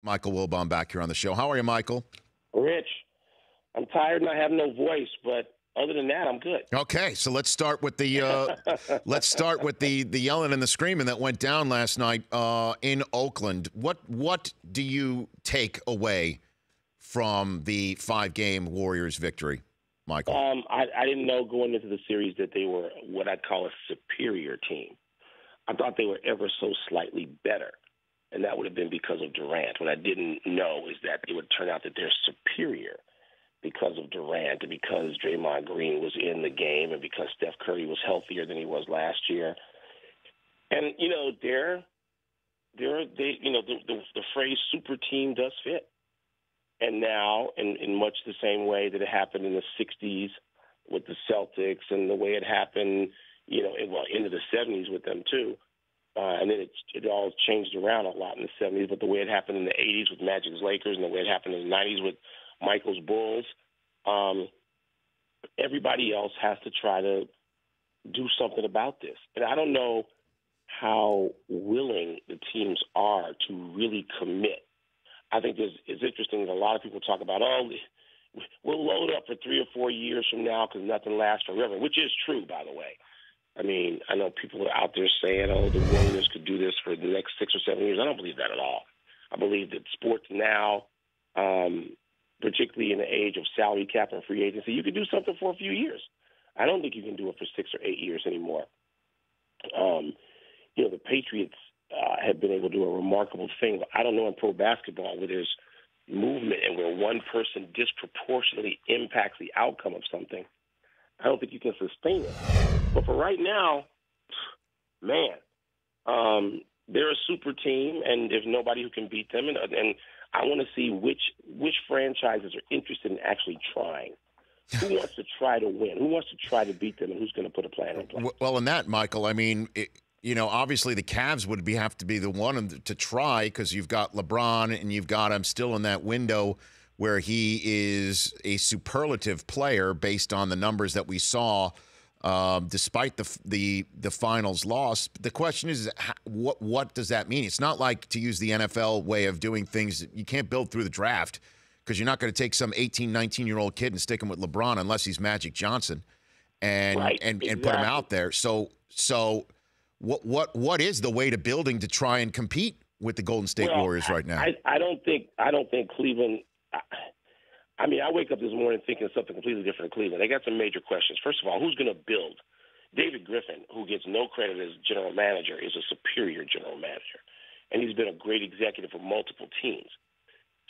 Michael Wilbon back here on the show. How are you, Michael? Rich, I'm tired and I have no voice, but other than that, I'm good. Okay, so let's start with the yelling and the screaming that went down last night in Oakland. What do you take away from the 5-game Warriors victory, Michael? I didn't know going into the series that they were what I'd call a superior team. I thought they were ever so slightly better, and that would have been because of Durant. What I didn't know is that it would turn out that they're superior because of Durant and because Draymond Green was in the game and because Steph Curry was healthier than he was last year. And, the phrase super team does fit. And now, in much the same way that it happened in the 60s with the Celtics and the way it happened, into the 70s with them too, and then it all changed around a lot in the 70s, but the way it happened in the 80s with Magic's Lakers and the way it happened in the 90s with Michael's Bulls, everybody else has to try to do something about this. And I don't know how willing the teams are to really commit. I think it's interesting that a lot of people talk about, we'll load up for 3 or 4 years from now because nothing lasts forever, which is true, by the way. I mean, I know people are out there saying, the Warriors could do this for the next 6 or 7 years. I don't believe that at all. I believe that sports now, particularly in the age of salary cap and free agency, you can do something for a few years. I don't think you can do it for 6 or 8 years anymore. The Patriots have been able to do a remarkable thing. I don't know in pro basketball where there's movement and where one person disproportionately impacts the outcome of something. I don't think you can sustain it. But for right now, man, they're a super team, and there's nobody who can beat them. And I want to see which franchises are interested in actually trying. Who wants to try to win? Who wants to try to beat them, and who's going to put a plan in place? Well, in that, Michael, I mean, obviously the Cavs would have to be the one to try because you've got LeBron and you've got him still in that window where he is a superlative player based on the numbers that we saw, despite the finals loss. The question is, what does that mean? It's not like, to use the NFL way of doing things, you can't build through the draft because you're not going to take some 18, 19-year-old kid and stick him with LeBron unless he's Magic Johnson and put him out there. So what is the way to building to try and compete with the Golden State Warriors right now? I don't think Cleveland. I wake up this morning thinking something completely different in Cleveland. They got some major questions. First of all, who's going to build? David Griffin, who gets no credit as general manager, is a superior general manager, and he's been a great executive for multiple teams.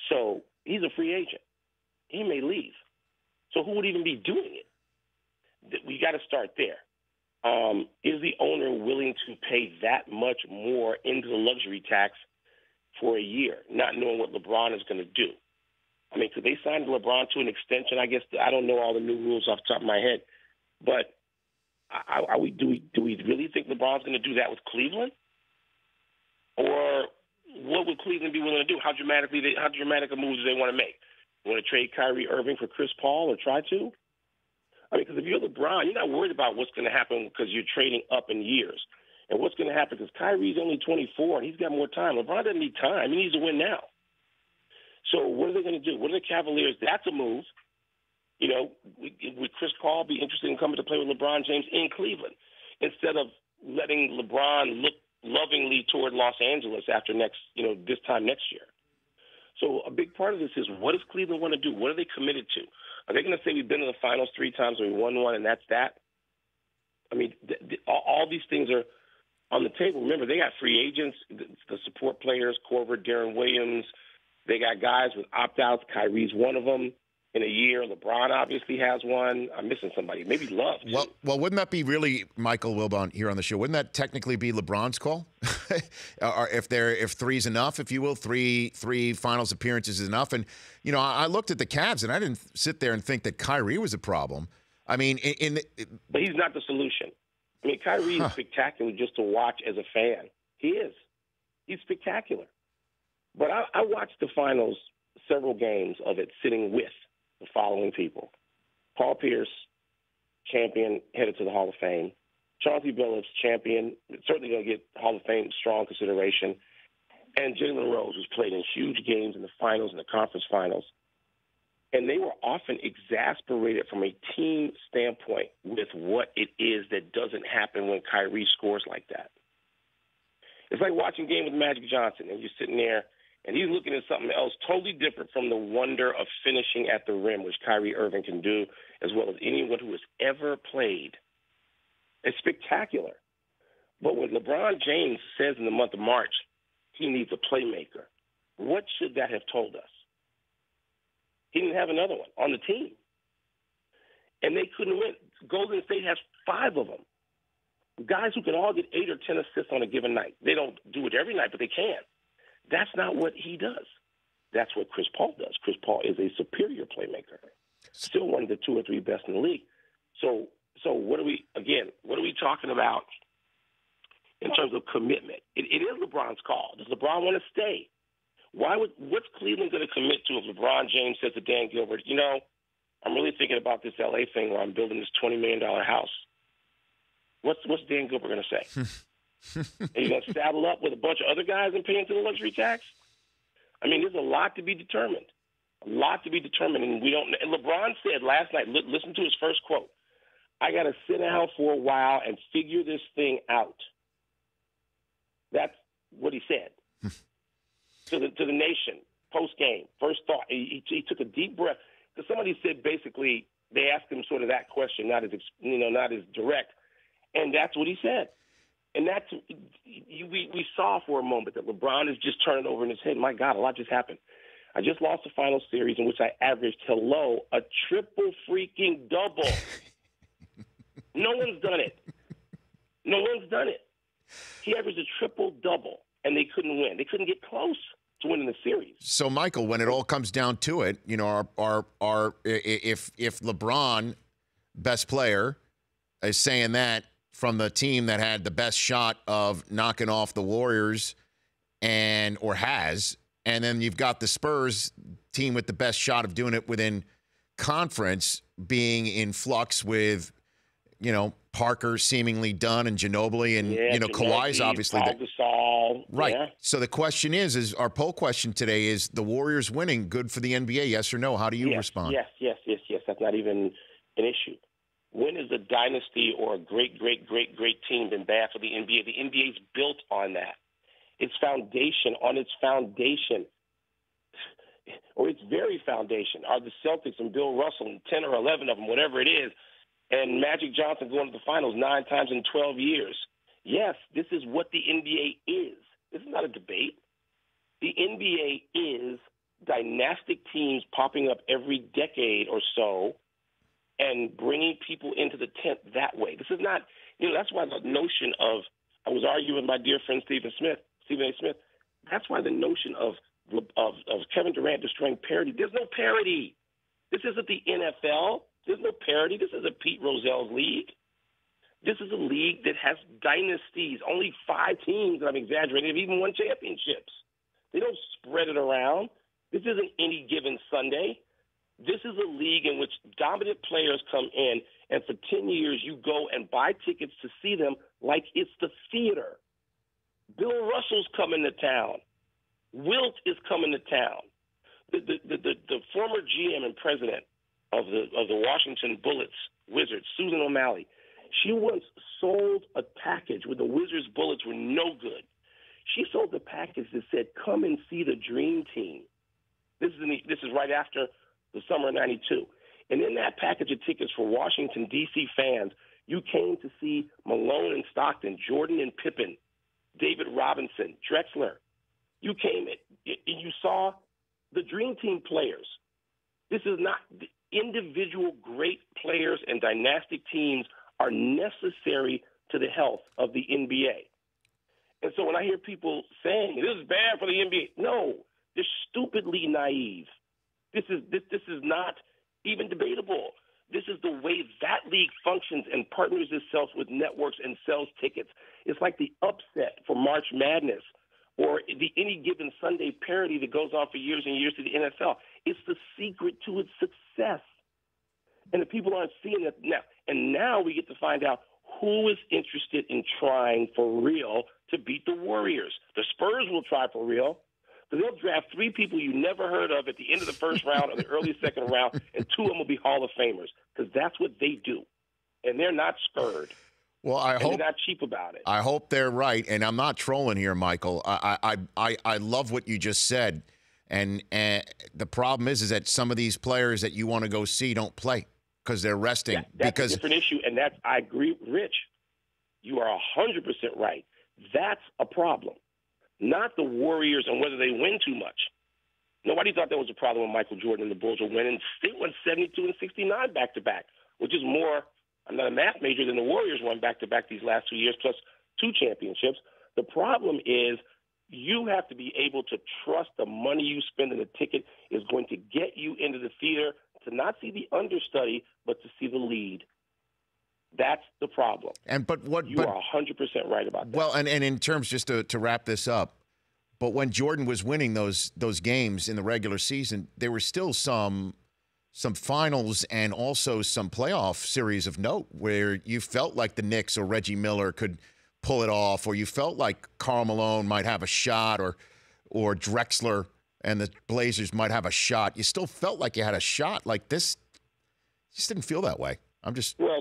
So he's a free agent. He may leave. So who would even be doing it? We got to start there. Is the owner willing to pay that much more into the luxury tax for a year, not knowing what LeBron is going to do? I mean, could they sign LeBron to an extension? I guess I don't know all the new rules off the top of my head, but do we really think LeBron's going to do that with Cleveland? Or what would Cleveland be willing to do? How dramatic a move do they want to make? You want to trade Kyrie Irving for Chris Paul or try to? I mean, because if you're LeBron, you're not worried about what's going to happen because you're trading up in years. And what's going to happen because Kyrie's only 24 and he's got more time. LeBron doesn't need time. He needs to win now. So what are they going to do? What are the Cavaliers? That's a move. Would Chris Paul be interested in coming to play with LeBron James in Cleveland instead of letting LeBron look lovingly toward Los Angeles after this time next year? So a big part of this is, what does Cleveland want to do? What are they committed to? Are they going to say we've been to the finals 3 times and we won one and that's that? I mean, all these things are on the table. Remember, they got free agents, the support players, Korver, Darren Williams. They got guys with opt-outs. Kyrie's one of them. In a year, LeBron obviously has one. I'm missing somebody. Maybe Love, too. Well, wouldn't that be really, Michael Wilbon here on the show, wouldn't that technically be LeBron's call? Or if three's enough, if you will, three finals appearances is enough. And, I looked at the Cavs, and I didn't sit there and think that Kyrie was a problem. I mean, but he's not the solution. I mean, Kyrie is spectacular just to watch as a fan. He is. He's spectacular. But I watched the finals, several games of it, sitting with the following people: Paul Pierce, champion, headed to the Hall of Fame. Chauncey Billups, champion, certainly going to get Hall of Fame strong consideration. and Jalen Rose, who's played in huge games in the finals and the conference finals. And they were often exasperated from a team standpoint with what it is that doesn't happen when Kyrie scores like that. It's like watching a game with Magic Johnson, and you're sitting there, and he's looking at something else totally different from the wonder of finishing at the rim, which Kyrie Irving can do, as well as anyone who has ever played. It's spectacular. But when LeBron James says in the month of March he needs a playmaker, what should that have told us? He didn't have another one on the team. And they couldn't win. Golden State has 5 of them. Guys who can all get 8 or 10 assists on a given night. They don't do it every night, but they can. That's not what he does. That's what Chris Paul does. Chris Paul is a superior playmaker. Still one of the 2 or 3 best in the league. So what are we talking about in terms of commitment? It is LeBron's call. Does LeBron want to stay? What's Cleveland going to commit to if LeBron James says to Dan Gilbert, I'm really thinking about this L.A. thing where I'm building this $20 million house? What's Dan Gilbert going to say? Are you going to saddle up with a bunch of other guys and pay into the luxury tax? I mean, there's a lot to be determined. A lot to be determined, and we don't. And LeBron said last night, listen to his first quote, I got to sit down for a while and figure this thing out. That's what he said. To the nation, post-game, first thought. He took a deep breath. Because somebody said basically they asked him sort of that question, not as direct. And that's what he said. And that's we saw for a moment that LeBron is just turning over in his head. My God, a lot just happened. I just lost the final series in which I averaged, a triple freaking double. No one's done it. No one's done it. He averaged a triple double, and they couldn't win. They couldn't get close to winning the series. So, Michael, when it all comes down to it, if LeBron, best player, is saying that from the team that had the best shot of knocking off the Warriors and then you've got the Spurs team with the best shot of doing it within conference being in flux with, Parker seemingly done and Ginobili and, Kawhi's obviously. Right. Yeah. So the question is our poll question today is the Warriors winning good for the NBA, yes or no? How do you respond? Yes. That's not even an issue. When is a dynasty or a great team been bad for the NBA? The NBA's built on that. Its foundation, or its very foundation, are the Celtics and Bill Russell and 10 or 11 of them, whatever it is, and Magic Johnson going to the finals 9 times in 12 years. Yes, this is what the NBA is. This is not a debate. The NBA is dynastic teams popping up every decade or so and bringing people into the tent that way. This is not, that's why the notion of, I was arguing with my dear friend Stephen A. Smith, that's why the notion of Kevin Durant destroying parity, there's no parity. This isn't the NFL. There's no parity. This isn't Pete Rozell's league. This is a league that has dynasties. Only 5 teams, and I'm exaggerating, have even won championships. They don't spread it around. This isn't any given Sunday. This is a league in which dominant players come in, and for 10 years you go and buy tickets to see them like it's the theater. Bill Russell's coming to town. Wilt is coming to town. The former GM and president of the Washington Wizards, Susan O'Malley, she once sold a package where the Wizards Bullets were no good. She sold the package that said, "Come and see the Dream Team." This is right after the summer of '92. And in that package of tickets for Washington, D.C. fans, you came to see Malone and Stockton, Jordan and Pippen, David Robinson, Drexler. You came and you saw the Dream Team players. This is not individual great players, and dynastic teams are necessary to the health of the NBA. And so when I hear people saying this is bad for the NBA, no, they're stupidly naive. This is not even debatable. This is the way that league functions and partners itself with networks and sells tickets. It's like the upset for March Madness or the any given Sunday parody that goes on for years and years to the NFL. It's the secret to its success. And the people aren't seeing it now. And now we get to find out who is interested in trying for real to beat the Warriors? The Spurs will try for real. Because they'll draft 3 people you never heard of at the end of the first round or the early second round, and 2 of them will be Hall of Famers. Because that's what they do. And they're not scared. Well, I hope they're not cheap about it. I hope they're right, and I'm not trolling here, Michael. I love what you just said, and the problem is that some of these players that you want to go see don't play because they're resting. That's a different issue, and I agree, Rich. You are 100% right. That's a problem, not the Warriors and whether they win too much. Nobody thought that was a problem when Michael Jordan and the Bulls were winning. They won 72 and 69 back-to-back, which is more. I'm not a math major than the Warriors won back-to-back these last 2 years, plus 2 championships. The problem is you have to be able to trust the money you spend in a ticket is going to get you into the theater to not see the understudy, but to see the lead. That's the problem. You are 100% right about that. Well, and in terms, just to wrap this up, but when Jordan was winning those games in the regular season, there were still some finals and also some playoff series of note where you felt like the Knicks or Reggie Miller could pull it off, or you felt like Karl Malone might have a shot, or Drexler and the Blazers might have a shot. You still felt like you had a shot. Like this just didn't feel that way. Well,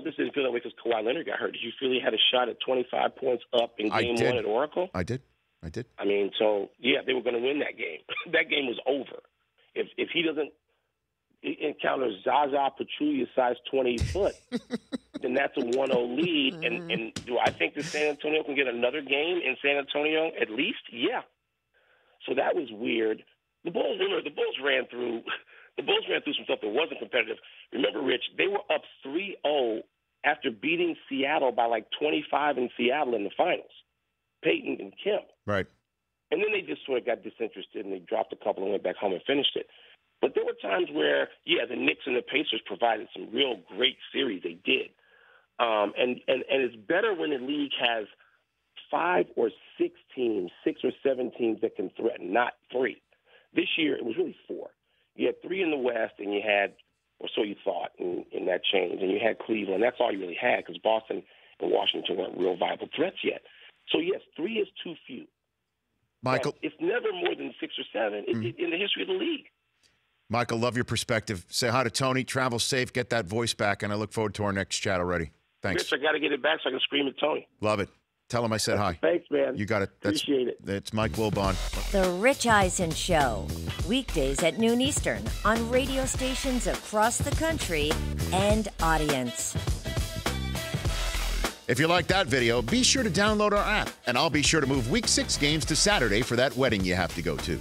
this didn't feel that way because Kawhi Leonard got hurt. Did you feel he had a shot at 25 points up in Game 1 at Oracle? I did. I mean, so, yeah, they were going to win that game. That game was over. If he doesn't encounter Zaza Pachulia size 20-foot, then that's a 1-0 lead. And do I think that San Antonio can get another game in San Antonio at least? Yeah. So that was weird. The Bulls ran through some stuff that wasn't competitive. Remember, Rich, they were up 3-0 after beating Seattle by like 25 in Seattle in the finals. Peyton and Kemp. Right. And then they just sort of got disinterested and they dropped a couple and went back home and finished it. But there were times where, the Knicks and the Pacers provided some real great series. They did. And it's better when the league has 5 or 6 teams, 6 or 7 teams that can threaten, not 3. This year, it was really 4. You had 3 in the West, and you had, or so you thought in that change, and you had Cleveland. That's all you really had because Boston and Washington weren't real viable threats yet. So, yes, 3 is too few. Michael. But it's never more than 6 or 7 in the history of the league. Michael, love your perspective. Say hi to Tony. Travel safe. Get that voice back, and I look forward to our next chat already. Thanks. Rich, I got to get it back so I can scream at Tony. Love it. Tell him I said hi. Thanks, man. You got it. Appreciate it. It's Mike Wilbon. The Rich Eisen Show. Weekdays at noon Eastern on radio stations across the country and audience. If you like that video, be sure to download our app, and I'll be sure to move Week 6 games to Saturday for that wedding you have to go to.